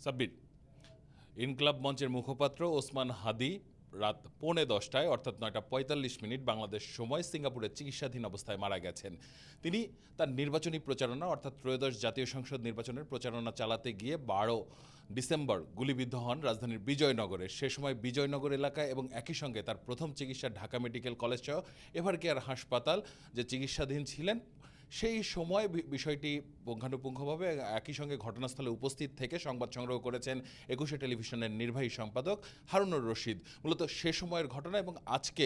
সাব্বির, ইনকলাব মঞ্চের মুখপাত্র ওসমান হাদি রাত 10:45 অর্থাৎ 9:45 বাংলাদেশ সময় সিঙ্গাপুরে চিকিৎসাধীন অবস্থায় মারা গেছেন। তিনি তার নির্বাচনী প্রচারণা অর্থাৎ ত্রয়োদশ জাতীয় সংসদ নির্বাচনের প্রচারণা চালাতে গিয়ে 12 ডিসেম্বর গুলিবিদ্ধ হন রাজধানীর বিজয়নগরে। সে সময় বিজয়নগর এলাকায় এবং একই সঙ্গে তার প্রথম চিকিৎসা ঢাকা মেডিকেল কলেজ সহ এভারকেয়ার হাসপাতাল যে চিকিৎসাধীন ছিলেন, সেই সময় বিষয়টি পুঙ্খানুপুঙ্খভাবে একই সঙ্গে ঘটনাস্থলে উপস্থিত থেকে সংবাদ সংগ্রহ করেছেন 21 টেলিভিশনের নির্বাহী সম্পাদক হারুনুর রশিদ। মূলত সে সময়ের ঘটনা এবং আজকে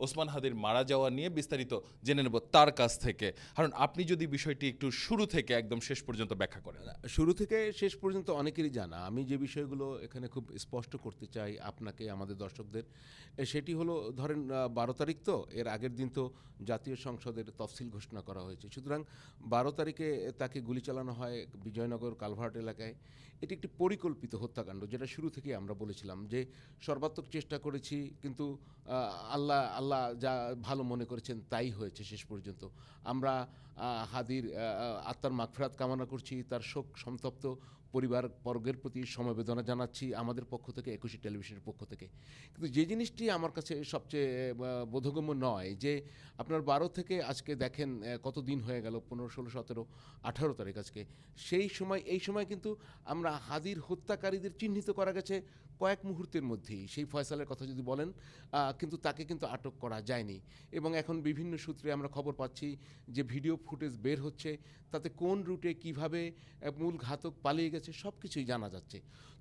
ওসমান হাদির মারা যাওয়া নিয়ে বিস্তারিত জেনে নেব তার কাছ থেকে। কারণ আপনি যদি বিষয়টি একটু শুরু থেকে একদম শেষ পর্যন্ত ব্যাখ্যা করেন। শুরু থেকে শেষ পর্যন্ত অনেকেরই জানা। আমি যে বিষয়গুলো এখানে খুব স্পষ্ট করতে চাই আপনাকে, আমাদের দর্শকদের, সেটি হলো ধরেন 12 তারিখ, তো এর আগের দিন তো জাতীয় সংসদের তফসিল ঘোষণা করা হয়েছে। সুতরাং 12 তারিখে তাকে গুলি চালানো হয় বিজয়নগর কালভার্ট এলাকায়। এটি একটি পরিকল্পিত হত্যাকাণ্ড, যেটা শুরু থেকে আমরা বলেছিলাম যে সর্বাত্মক চেষ্টা করেছি, কিন্তু আল্লাহ যা ভালো মনে করেছেন তাই হয়েছে শেষ পর্যন্ত। আমরা হাদির আত্মার মাগফিরাত কামনা করছি, তার শোক সন্তপ্ত পরিবার বর্গের প্রতি সমবেদনা জানাচ্ছি আমাদের পক্ষ থেকে, 21 টেলিভিশনের পক্ষ থেকে। কিন্তু যে জিনিসটি আমার কাছে সবচেয়ে বোধগম্য নয় যে আপনার 12 থেকে আজকে দেখেন কত দিন হয়ে গেল, 15, 16, 17, 18 তারিখ আজকে। এই সময় কিন্তু আমরা হাদির হত্যাকারীদের চিহ্নিত করা গেছে কয়েক মুহূর্তের মধ্যেই। সেই ফয়সালের কথা যদি বলেন, কিন্তু তাকে কিন্তু আটক করা যায়নি। এবং এখন বিভিন্ন সূত্রে আমরা খবর পাচ্ছি যে ভিডিও ফুটেজ বের হচ্ছে, তাতে কোন রুটে কিভাবে মূল ঘাতক পালিয়ে গেছে সব কিছুই জানা যাচ্ছে।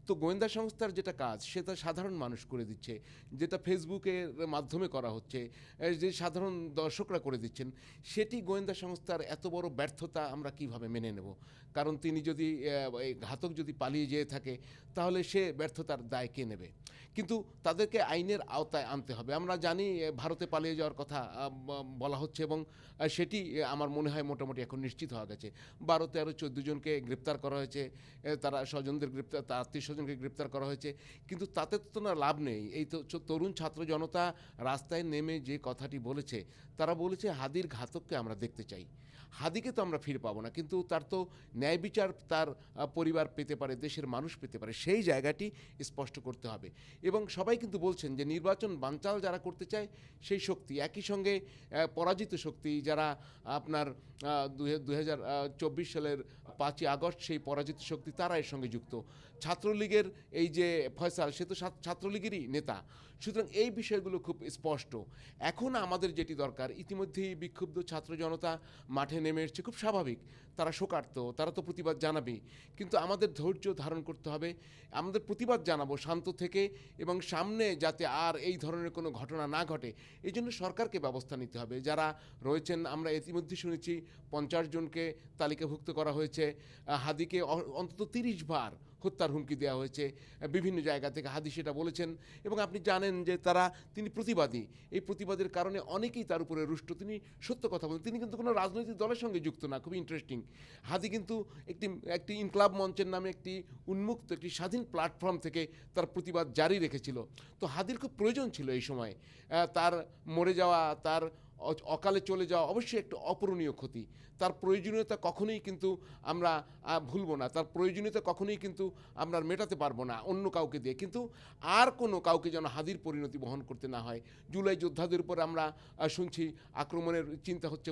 তো গোয়েন্দা সংস্থার যেটা কাজ সেটা সাধারণ মানুষ করে দিচ্ছে, যেটা ফেসবুকের মাধ্যমে করা হচ্ছে, যে সাধারণ দর্শকরা করে দিচ্ছেন, সেটি গোয়েন্দা সংস্থার এত বড় ব্যর্থতা আমরা কিভাবে মেনে নেব? কারণ তিনি যদি ঘাতক যদি পালিয়ে যেয়ে থাকে, তাহলে সে ব্যর্থতার দায় কে নেবে? কিন্তু তাদেরকে আইনের আওতায় আনতে হবে। আমরা জানি ভারতে পালিয়ে যাওয়ার কথা বলা হচ্ছে, এবং সেটি আমার মনে হয় মোটামুটি এখন নিশ্চিত হওয়া গেছে। 12, 13, 14 জনকে গ্রেপ্তার করা হয়েছে, তারা স্বজনদের গ্রেপ্তার, তার আত্মীয় স্বজনকে গ্রেপ্তার করা হয়েছে। কিন্তু তাতে তো না লাভ নেই। এই তো তরুণ ছাত্র জনতা রাস্তায় নেমে যে কথাটি বলেছে, তারা বলেছে হাদির ঘাতককে আমরা দেখতে চাই। হাদিকে তো আমরা ফিরে পাবো না, কিন্তু তার তো ন্যায় বিচার তার পরিবার পেতে পারে, দেশের মানুষ পেতে পারে, সেই জায়গাটি স্পষ্ট করতে হবে। এবং সবাই কিন্তু বলছেন যে নির্বাচন বানচাল যারা করতে চায় সেই শক্তি, একই সঙ্গে পরাজিত শক্তি যারা আপনার 2024 সালের 5ই আগস্ট সেই পরাজিত শক্তি, তারা এর সঙ্গে যুক্ত। ছাত্রলীগের এই যে ফয়সাল, সে তো ছাত্রলীগেরই নেতা। সুতরাং এই বিষয়গুলো খুব স্পষ্ট। এখন আমাদের যেটি দরকার, ইতিমধ্যেই বিক্ষুব্ধ ছাত্র জনতা মাঠে নেমে এসছে, খুব স্বাভাবিক, তারা শোকার্ত, তারা তো প্রতিবাদ জানাবেই। কিন্তু আমাদের ধৈর্য ধারণ করতে হবে। আমাদের প্রতিবাদ জানাবো শান্ত থেকে, এবং সামনে যাতে আর এই ধরনের কোনো ঘটনা না ঘটে, এই জন্য সরকারকে ব্যবস্থা নিতে হবে। যারা রয়েছেন, আমরা ইতিমধ্যে শুনেছি 50 জনকে তালিকাভুক্ত করা হয়েছে। হাদিকে অন্তত 30 বার হত্যার হুমকি দেওয়া হয়েছে বিভিন্ন জায়গা থেকে, হাদি সেটা বলেছেন। এবং আপনি জানেন যে তিনি প্রতিবাদী, এই প্রতিবাদের কারণে অনেকেই তার উপরে রুষ্ট। তিনি সত্য কথা বলেন, তিনি কিন্তু কোনো রাজনৈতিক দলের সঙ্গে যুক্ত না। খুবই ইন্টারেস্টিং। হাদি কিন্তু একটি ইনকলাব মঞ্চের নামে একটি উন্মুক্ত, একটি স্বাধীন প্ল্যাটফর্ম থেকে তার প্রতিবাদ জারি রেখেছিল। তো হাদির খুব প্রয়োজন ছিল এই সময়। তার মরে যাওয়া, তার অকালে চলে যাওয়া অবশ্যই একটা অপূরণীয় ক্ষতি। তার প্রয়োজনীয়তা কখনোই কিন্তু আমরা ভুলব না, তার প্রয়োজনীয়তা কখনোই কিন্তু আমরা মেটাতে পারবো না অন্য কাউকে দিয়ে। কিন্তু আর কোনো কাউকে যেন হাদির পরিণতি বহন করতে না হয়। জুলাই যোদ্ধাদের উপর আমরা শুনছি আক্রমণের চিন্তা হচ্ছে,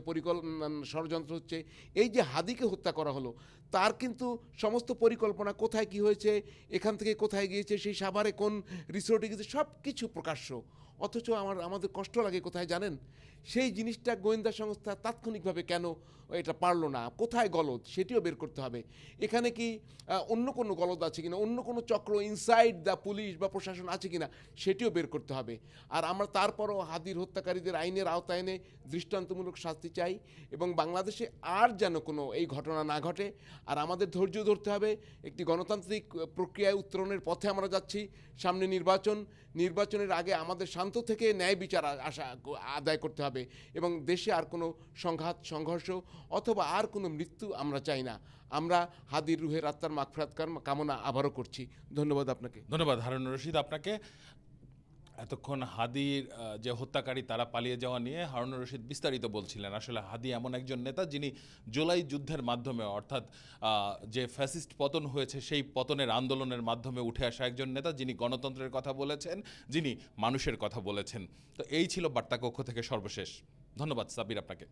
ষড়যন্ত্র হচ্ছে। এই যে হাদিকে হত্যা করা হলো, তার কিন্তু সমস্ত পরিকল্পনা, কোথায় কি হয়েছে, এখান থেকে কোথায় গিয়েছে, সেই সাভারে কোন রিসোর্টে গিয়েছে, সব কিছু প্রকাশ্য। অথচ আমাদের কষ্ট লাগে কোথায় জানেন? সেই জিনিসটা গোয়েন্দা সংস্থা তাৎক্ষণিকভাবে কেন এটা পারলো না? কোথায় গলদ, সেটিও বের করতে হবে। এখানে কি অন্য কোনো গলদ আছে কিনা, অন্য কোনো চক্র ইনসাইড দ্য পুলিশ বা প্রশাসন আছে কিনা, সেটিও বের করতে হবে। আর আমরা তারপরও হাদির হত্যাকারীদের আইনের আওতায় এনে দৃষ্টান্তমূলক শাস্তি চাই, এবং বাংলাদেশে আর যেন কোনো এই ঘটনা না ঘটে। আর আমাদের ধৈর্য ধরতে হবে। একটি গণতান্ত্রিক প্রক্রিয়ায় উত্তরণের পথে আমরা যাচ্ছি। সামনে নির্বাচনের আগে আমাদের শান্ত থেকে ন্যায় বিচার আদায় করতে হবে, এবং দেশে আর কোনো সংঘাত, সংঘর্ষ অথবা আর কোনো মৃত্যু আমরা চাই না। আমরা হাদির রুহের আত্মার মাগফিরাত কামনা আবারও করছি। ধন্যবাদ আপনাকে। ধন্যবাদ হারুনুর রশিদ আপনাকে। এতক্ষণ হাদির যে হত্যাকারী তারা পালিয়ে যাওয়া নিয়ে হারুনুর রশিদ বিস্তারিত বলছিলেন। আসলে হাদি এমন একজন নেতা যিনি জুলাই যুদ্ধের মাধ্যমে অর্থাৎ যে ফ্যাসিস্ট পতন হয়েছে সেই পতনের আন্দোলনের মাধ্যমে উঠে আসা একজন নেতা, যিনি গণতন্ত্রের কথা বলেছেন, যিনি মানুষের কথা বলেছেন। তো এই ছিল বার্তা কক্ষ থেকে সর্বশেষ। ধন্যবাদ সাব্বির আপনাকে।